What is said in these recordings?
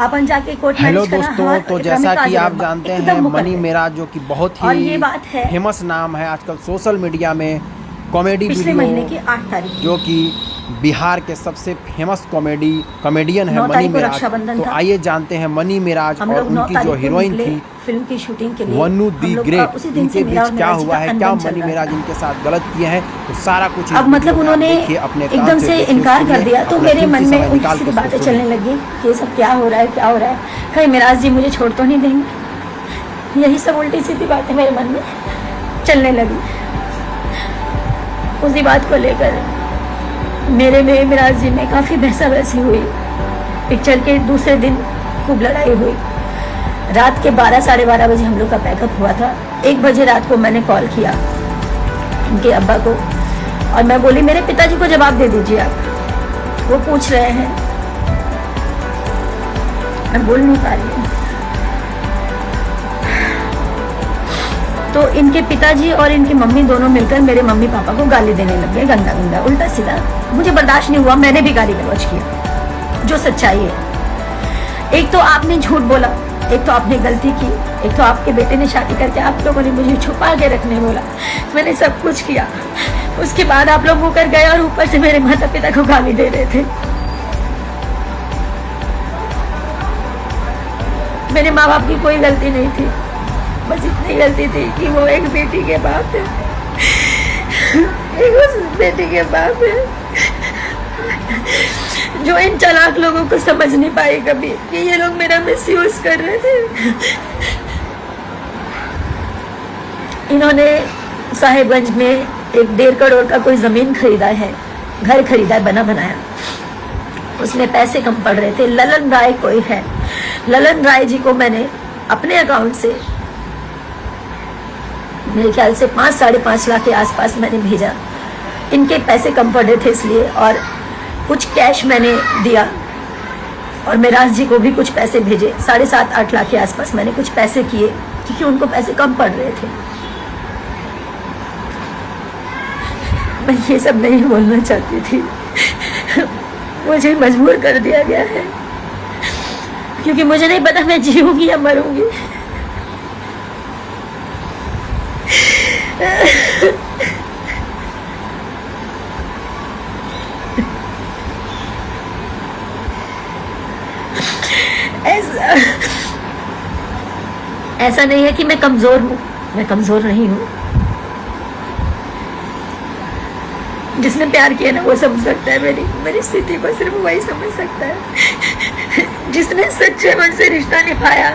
अपन जाके court hello marriage करा। दोस्तों, हाँ, तो इतना में जैसा तो कि आज आप जानते एकदम हैं मुकर मनी गए। मेराज जो कि बहुत और ये ही बात है फेमस नाम है आजकल सोशल मीडिया में, कॉमेडी पिछले वीडियो महीने की 8 तारीख जो की। कि बिहार के सबसे फेमस कॉमेडियन है 9 मनी तारीख को मेराज। रक्षाबंधन तो था। आइए जानते हैं मनी मेराज हम और लोग 9 उनकी जो तारीख को हीरोइन निकले थी फिल्म की शूटिंग के लिए। वन्नू हम दी लोग ग्रेट, उसी दिन इनके से मेरा बीच और क्या मेरा जी हुआ का है, क्या अनबन चल मनी रहा मेराज था। इनके साथ गलत किए हैं, तो सारा कुछ इस अब मतलब वीडियो में आप उन्होंने देखिए, अपने कान एकदम से देखिए, इनकार कर सुनिए, दिया, तो अपना मेरे कीमती मन में समय निकाल उल्टी के सी इसको बातें सुनिए। चलने लगी कि ये सब क्या हो रहा है, क्या हो रहा है, कहीं मेराज जी मुझे छोड़ तो नहीं देंगे। यही सब उल्टी सीधी बातें मेरे मन में चलने लगी। उसी बात को लेकर मेरे में मेराज जी में काफ़ी बहसा बहसी हुई। पिक्चर के दूसरे दिन खूब लड़ाई हुई। रात के 12 साढ़े 12 बजे हम लोग का पैकअप हुआ था। 1 बजे रात को मैंने कॉल किया उनके अब्बा को और मैं बोली मेरे पिताजी को जवाब दे दीजिए आप, वो पूछ रहे हैं। मैं बोल नहीं पा रही हूँ। तो इनके पिताजी और इनकी मम्मी दोनों मिलकर मेरे मम्मी पापा को गाली देने लग गए, गंदा गंदा उल्टा सीधा। मुझे बर्दाश्त नहीं हुआ, मैंने भी गाली गलौज किया, जो सच्चाई है। एक तो आपने झूठ बोला, एक तो आपने गलती की, एक तो आपके बेटे ने शादी करके आप लोगों ने मुझे छुपा के रखने बोला। मैंने सब कुछ किया। उसके बाद आप लोग मुकर गए और ऊपर से मेरे माता पिता को गाली दे रहे थे। मेरे माँ बाप की कोई गलती नहीं थी, बस इतनी गलती थी कि वो एक बेटी के बाप है, एक उस बेटी के बाप है जो इन चालाक लोगों को समझ नहीं पाए कभी कि ये लोग मेरा मिसयूज कर रहे थे। इन्होंने साहेबगंज में एक 1.5 करोड़ का कोई जमीन खरीदा है, घर खरीदा है बना बनाया। उसमें पैसे कम पड़ रहे थे। ललन राय कोई है, ललन राय जी को मैंने अपने अकाउंट से मेरे ख्याल से 5 साढ़े 5 लाख के आसपास मैंने भेजा। इनके पैसे कम पड़ रहे थे इसलिए, और कुछ कैश मैंने दिया और मेराज जी को भी कुछ पैसे भेजे। 7.5-8 लाख के आसपास मैंने कुछ पैसे किए क्योंकि उनको पैसे कम पड़ रहे थे। मैं ये सब नहीं बोलना चाहती थी, मुझे मजबूर कर दिया गया है क्योंकि मुझे नहीं पता मैं जीऊंगी या मरूंगी। ऐसा नहीं है कि मैं कमजोर हूं, मैं कमजोर नहीं हूं। जिसने प्यार किया ना वो समझ सकता है मेरी स्थिति को, सिर्फ वही समझ सकता है। जिसने सच्चे मन से रिश्ता निभाया,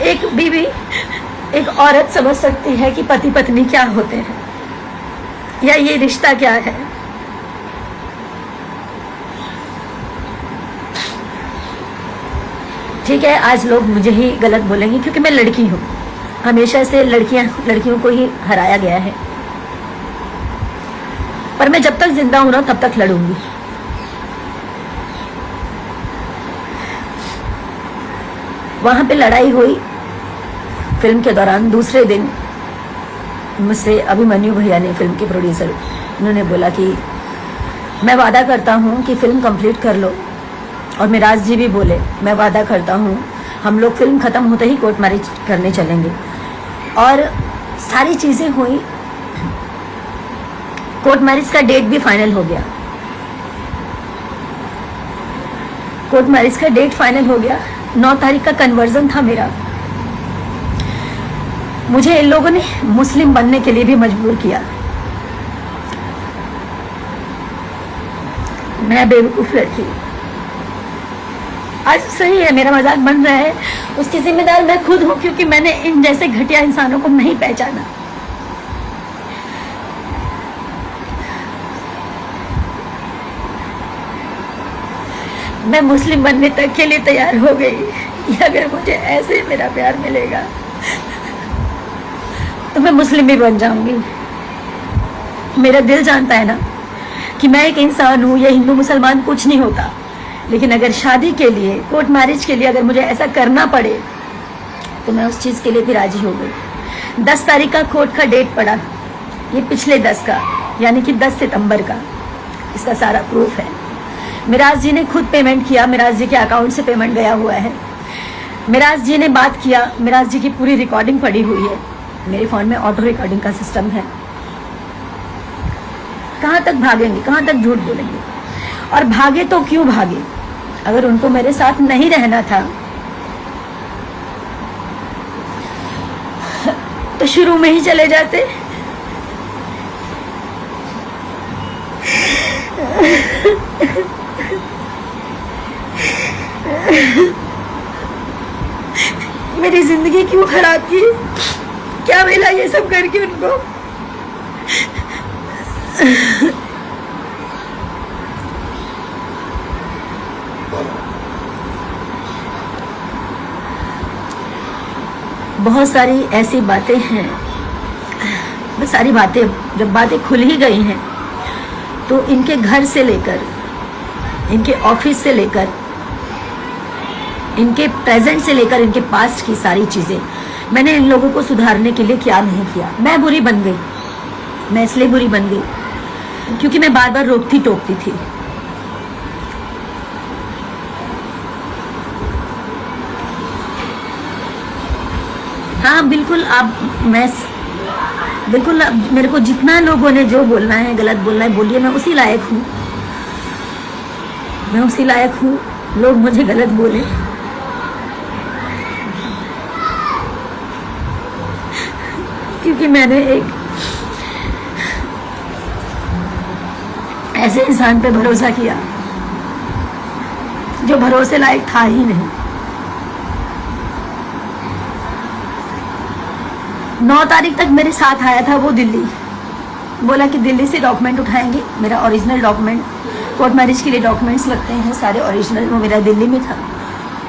एक बीवी एक औरत समझ सकती है कि पति पत्नी क्या होते हैं या ये रिश्ता क्या है। ठीक है, आज लोग मुझे ही गलत बोलेंगे क्योंकि मैं लड़की हूँ। हमेशा से लड़कियों को ही हराया गया है, पर मैं जब तक जिंदा हूं ना तब तक लड़ूंगी। वहां पे लड़ाई हुई फिल्म के दौरान। दूसरे दिन मुझसे अभिमन्यु भैया ने, फिल्म के प्रोड्यूसर, उन्होंने बोला कि मैं वादा करता हूं कि फिल्म कंप्लीट कर लो। और मेराज जी भी बोले मैं वादा करता हूं हम लोग फिल्म खत्म होते ही कोर्ट मैरिज करने चलेंगे। और सारी चीजें हुई। कोर्ट मैरिज का डेट भी फाइनल हो गया। कोर्ट मैरिज का डेट फाइनल हो गया। 9 तारीख का कन्वर्जन था मेरा। मुझे इन लोगों ने मुस्लिम बनने के लिए भी मजबूर किया। मैं बेवकूफ लड़की। आज सही है, मेरा मजाक बन रहा है, उसकी जिम्मेदार मैं खुद हूं क्योंकि मैंने इन जैसे घटिया इंसानों को नहीं पहचाना। मैं मुस्लिम बनने तक के लिए तैयार हो गई। अगर मुझे ऐसे मेरा प्यार मिलेगा तो मैं मुस्लिम भी बन जाऊंगी। मेरा दिल जानता है ना कि मैं एक इंसान हूँ, ये हिंदू मुसलमान कुछ नहीं होता। लेकिन अगर शादी के लिए, कोर्ट मैरिज के लिए अगर मुझे ऐसा करना पड़े तो मैं उस चीज़ के लिए भी राजी हो गई। 10 तारीख का कोर्ट का डेट पड़ा, ये पिछले 10 का, यानी कि 10 सितंबर का। इसका सारा प्रूफ है। मिराज जी ने खुद पेमेंट किया, मिराज जी के अकाउंट से पेमेंट गया हुआ है। मिराज जी ने बात किया, मिराज जी की पूरी रिकॉर्डिंग पड़ी हुई है। मेरे फ़ोन में ऑटो रिकॉर्डिंग का सिस्टम है। कहाँ तक भागेंगे, कहाँ तक झूठ बोलेंगे? और भागे तो क्यों भागे? अगर उनको मेरे साथ नहीं रहना था तो शुरू में ही चले जाते। मेरी जिंदगी क्यों खराब की? क्या मिला ये सब करके उनको? बहुत सारी ऐसी बातें हैं, बहुत सारी बातें, जब बातें खुल ही गई हैं तो इनके घर से लेकर, इनके ऑफिस से लेकर, इनके प्रेजेंट से लेकर इनके पास्ट की सारी चीज़ें मैंने इन लोगों को सुधारने के लिए क्या नहीं किया। मैं बुरी बन गई। मैं इसलिए बुरी बन गई क्योंकि मैं बार बार रोकती टोकती थी। हाँ बिल्कुल, बिल्कुल मेरे को जितना लोगों ने जो बोलना है, गलत बोलना है, बोलिए। मैं उसी लायक हूँ, मैं उसी लायक हूँ। लोग मुझे गलत बोले, क्योंकि मैंने एक ऐसे इंसान पे भरोसा किया जो भरोसे लायक था ही नहीं। 9 तारीख तक मेरे साथ आया था वो दिल्ली। बोला कि दिल्ली से डॉक्यूमेंट उठाएंगे, मेरा ओरिजिनल डॉक्यूमेंट, कोर्ट मैरिज के लिए डॉक्यूमेंट्स लगते हैं सारे ओरिजिनल, वो मेरा दिल्ली में था।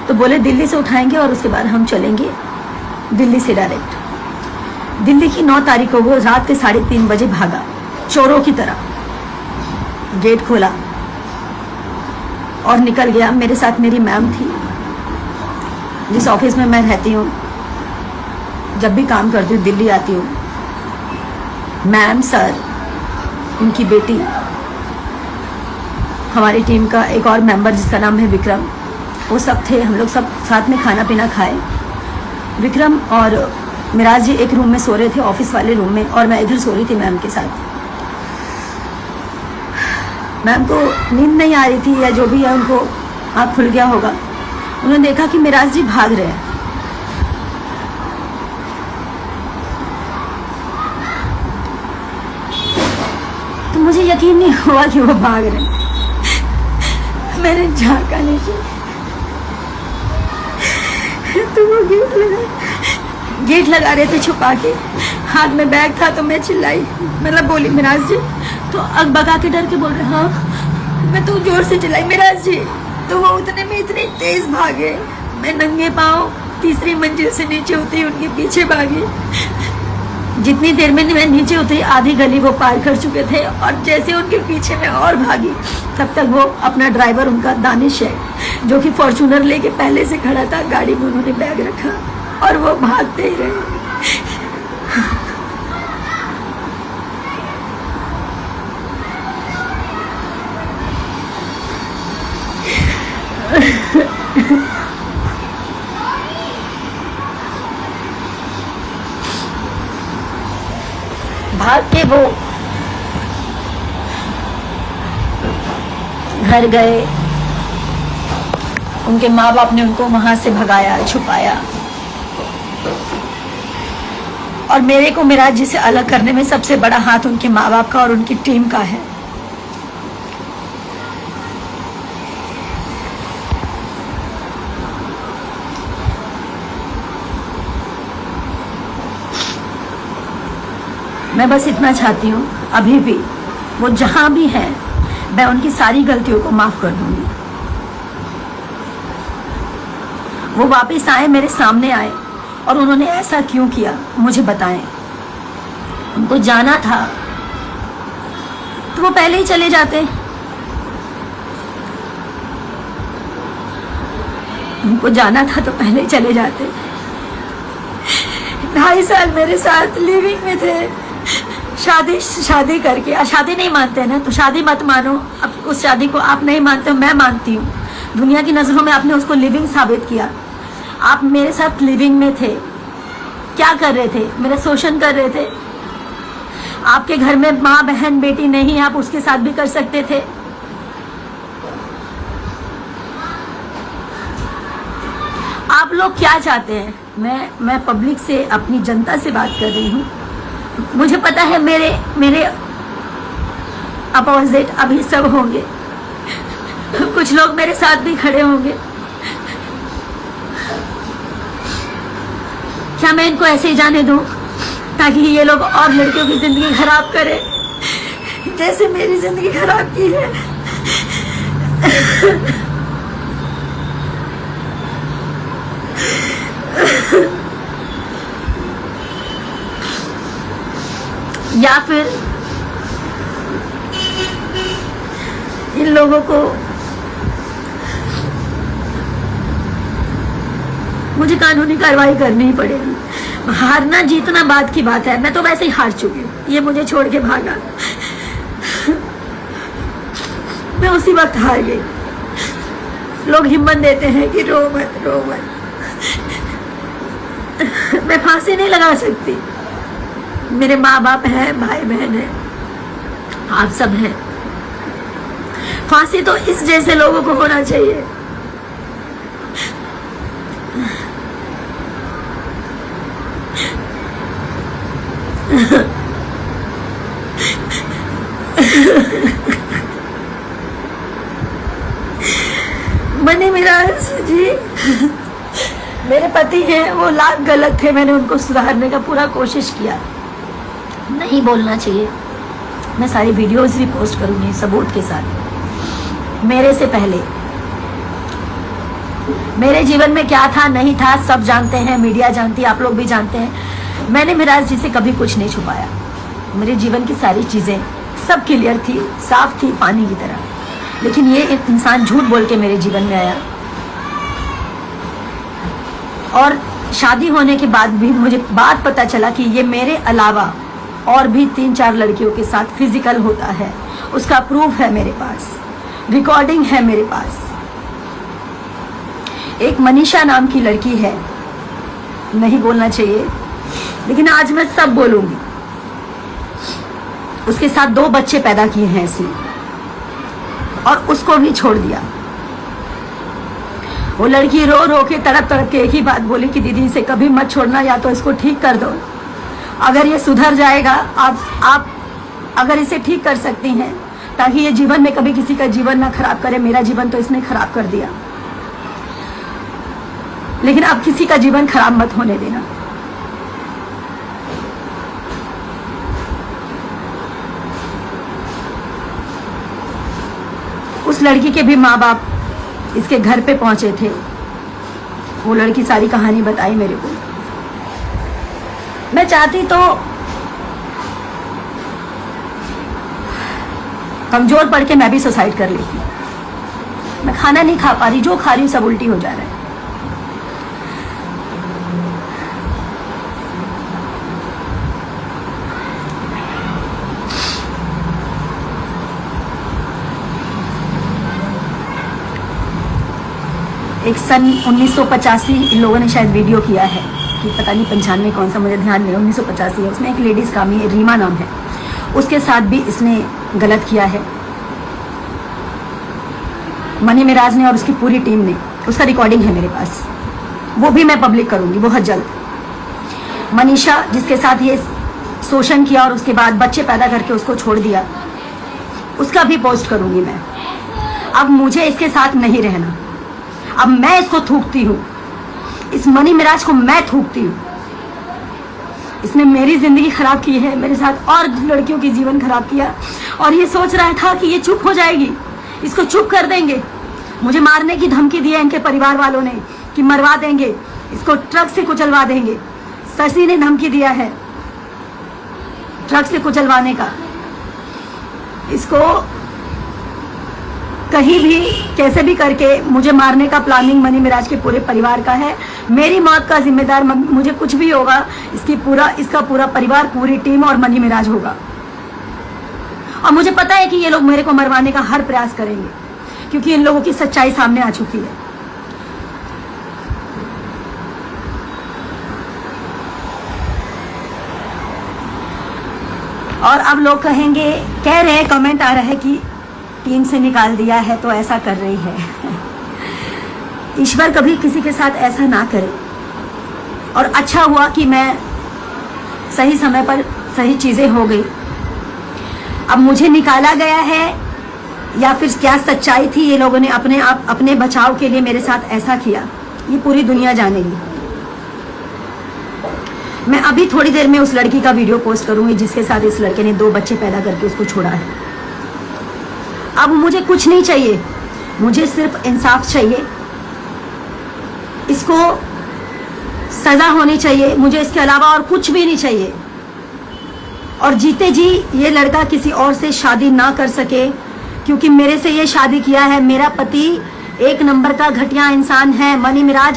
तो बोले दिल्ली से उठाएंगे और उसके बाद हम चलेंगे दिल्ली से डायरेक्ट। दिल्ली की 9 तारीख को वो रात के 3:30 बजे भागा, चोरों की तरह गेट खोला और निकल गया। मेरे साथ मेरी मैम थी, जिस ऑफिस में मैं रहती हूँ, जब भी काम करती हूँ, दिल्ली आती हूँ। मैम, सर, उनकी बेटी, हमारी टीम का एक और मेंबर जिसका नाम है विक्रम, वो सब थे। हम लोग सब साथ में खाना पीना खाए। विक्रम और मिराज जी एक रूम में सो रहे थे, ऑफिस वाले रूम में, और मैं इधर सो रही थी मैम के साथ। मैम को नींद नहीं आ रही थी या जो भी है, उनको आँख खुल गया होगा। उन्होंने देखा कि मिराज जी भाग रहे हैं। तो मुझे यकीन नहीं हुआ कि वो भाग रहे हैं। मैंने झांका नीचे तो वो गेट लगा रहे थे छुपा के, हाथ में बैग था। तो मैं चिल्लाई, मतलब बोली मिराज जी, तो अकबका के डर के बोल रहे, हाँ। मैं तो जोर से चिल्लाई मिराज जी, तो वो उतने में इतने तेज भागे। मैं नंगे पाँव 3री मंजिल से नीचे उतरी, उनके पीछे भागी। जितनी देर में मैं नीचे उतरी, आधी गली वो पार कर चुके थे, और जैसे उनके पीछे मैं और भागी, तब तक वो अपना ड्राइवर, उनका दानिश है, जो कि फॉर्च्यूनर लेके पहले से खड़ा था, गाड़ी में उन्होंने बैग रखा और वो भागते ही रहे। भाग के वो घर गए। उनके माँ बाप ने उनको वहां से भगाया, छुपाया, और मेरे को मिराज जी से अलग करने में सबसे बड़ा हाथ उनके माँ बाप का और उनकी टीम का है। मैं बस इतना चाहती हूँ, अभी भी वो जहाँ भी हैं, मैं उनकी सारी गलतियों को माफ़ कर दूँगी। वो वापस आए, मेरे सामने आए, और उन्होंने ऐसा क्यों किया मुझे बताएं। उनको जाना था तो वो पहले ही चले जाते। उनको जाना था तो पहले ही चले जाते। 2.5 साल मेरे साथ लिविंग में थे, शादी करके, शादी नहीं मानते हैं ना तो शादी मत मानो। अब उस शादी को आप नहीं मानते हो, मैं मानती हूँ। दुनिया की नज़रों में आपने उसको लिविंग साबित किया। आप मेरे साथ लिविंग में थे, क्या कर रहे थे? मेरा शोषण कर रहे थे। आपके घर में माँ बहन बेटी नहीं, आप उसके साथ भी कर सकते थे। आप लोग क्या चाहते हैं? मैं पब्लिक से, अपनी जनता से बात कर रही हूँ। मुझे पता है मेरे अपोजिट अभी सब होंगे, कुछ लोग मेरे साथ भी खड़े होंगे। क्या मैं इनको ऐसे ही जाने दूं ताकि ये लोग और लड़कियों की जिंदगी खराब करें जैसे मेरी जिंदगी खराब की है? या फिर इन लोगों को मुझे कानूनी कार्रवाई करनी ही पड़ेगी। हारना जीतना बात की बात है, मैं तो वैसे ही हार चुकी हूँ। ये मुझे छोड़ के भागा, मैं उसी वक्त हार गई। लोग हिम्मत देते हैं कि रो मत रो मत। मैं फांसी नहीं लगा सकती। मेरे माँ बाप हैं, भाई बहन है, आप सब हैं। फांसी तो इस जैसे लोगों को होना चाहिए। मनी मिराज जी मेरे पति हैं, वो लाख गलत थे। मैंने उनको सुधारने का पूरा कोशिश किया। नहीं बोलना चाहिए। मैं सारी वीडियोस भी पोस्ट करूंगी सबूत के साथ। मेरे से पहले मेरे जीवन में क्या था नहीं था सब जानते हैं, मीडिया जानती है, आप लोग भी जानते हैं। मैंने मिराज जी से कभी कुछ नहीं छुपाया। मेरे जीवन की सारी चीज़ें सब क्लियर थी, साफ थी, पानी की तरह। लेकिन ये इंसान झूठ बोल के मेरे जीवन में आया और शादी होने के बाद भी मुझे बात पता चला कि ये मेरे अलावा और भी 3-4 लड़कियों के साथ फिजिकल होता है। उसका प्रूफ है मेरे पास, रिकॉर्डिंग है मेरे पास। एक मनीषा नाम की लड़की है, नहीं बोलना चाहिए लेकिन आज मैं सब बोलूंगी। उसके साथ 2 बच्चे पैदा किए हैं इसने और उसको भी छोड़ दिया। वो लड़की रो रो के तड़प तड़प के एक ही बात बोली कि दीदी इसे कभी मत छोड़ना, या तो इसको ठीक कर दो। अगर ये सुधर जाएगा, आप अगर इसे ठीक कर सकती हैं ताकि ये जीवन में कभी किसी का जीवन ना खराब करे। मेरा जीवन तो इसने खराब कर दिया, लेकिन अब किसी का जीवन खराब मत होने देना। उस लड़की के भी माँ बाप इसके घर पे पहुंचे थे। वो लड़की सारी कहानी बताई मेरे को। मैं चाहती तो कमजोर पड़ के मैं भी सुसाइड कर लेती। मैं खाना नहीं खा पा रही, जो खा रही हूँ सब उल्टी हो जा रहा है। एक सन 1985 इन लोगों ने शायद वीडियो किया है कि पता नहीं 95 कौन सा, मुझे ध्यान नहीं, 1985 है। उसमें एक लेडीज़ कामी रीमा नाम है, उसके साथ भी इसने गलत किया है। मनी मिराज ने और उसकी पूरी टीम ने, उसका रिकॉर्डिंग है मेरे पास, वो भी मैं पब्लिक करूंगी बहुत जल्द। मनीषा जिसके साथ ये शोषण किया और उसके बाद बच्चे पैदा करके उसको छोड़ दिया, उसका भी पोस्ट करूंगी मैं। अब मुझे इसके साथ नहीं रहना, अब मैं इसको थूकती हूँ, इस मनी मिराज को मैं थूकती हूँ। इसने मेरी जिंदगी खराब की है, मेरे साथ और लड़कियों की जीवन खराब किया, और ये सोच रहा था कि ये चुप हो जाएगी, इसको चुप कर देंगे। मुझे मारने की धमकी दी है इनके परिवार वालों ने कि मरवा देंगे, इसको ट्रक से कुचलवा देंगे। शशि ने धमकी दिया है ट्रक से कुचलवाने का। इसको कहीं भी कैसे भी करके मुझे मारने का प्लानिंग मनी मिराज के पूरे परिवार का है। मेरी मौत का जिम्मेदार मुझे कुछ भी होगा इसका पूरा परिवार, पूरी टीम और मनी मिराज होगा। और मुझे पता है कि ये लोग मेरे को मरवाने का हर प्रयास करेंगे, क्योंकि इन लोगों की सच्चाई सामने आ चुकी है। और अब लोग कहेंगे, कह रहे हैं, कमेंट आ रहा है कि टीम से निकाल दिया है तो ऐसा कर रही है। ईश्वर कभी किसी के साथ ऐसा ना करे, और अच्छा हुआ कि मैं सही समय पर सही चीज़ें हो गई। अब मुझे निकाला गया है या फिर क्या सच्चाई थी, ये लोगों ने अपने आप अपने बचाव के लिए मेरे साथ ऐसा किया, ये पूरी दुनिया जानेगी। मैं अभी थोड़ी देर में उस लड़की का वीडियो पोस्ट करूंगी जिसके साथ इस लड़के ने 2 बच्चे पैदा करके उसको छोड़ा है। अब मुझे कुछ नहीं चाहिए, मुझे सिर्फ इंसाफ चाहिए, इसको सजा होनी चाहिए, मुझे इसके अलावा और कुछ भी नहीं चाहिए। और जीते जी ये लड़का किसी और से शादी ना कर सके, क्योंकि मेरे से ये शादी किया है। मेरा पति 1 नंबर का घटिया इंसान है, मनी मिराज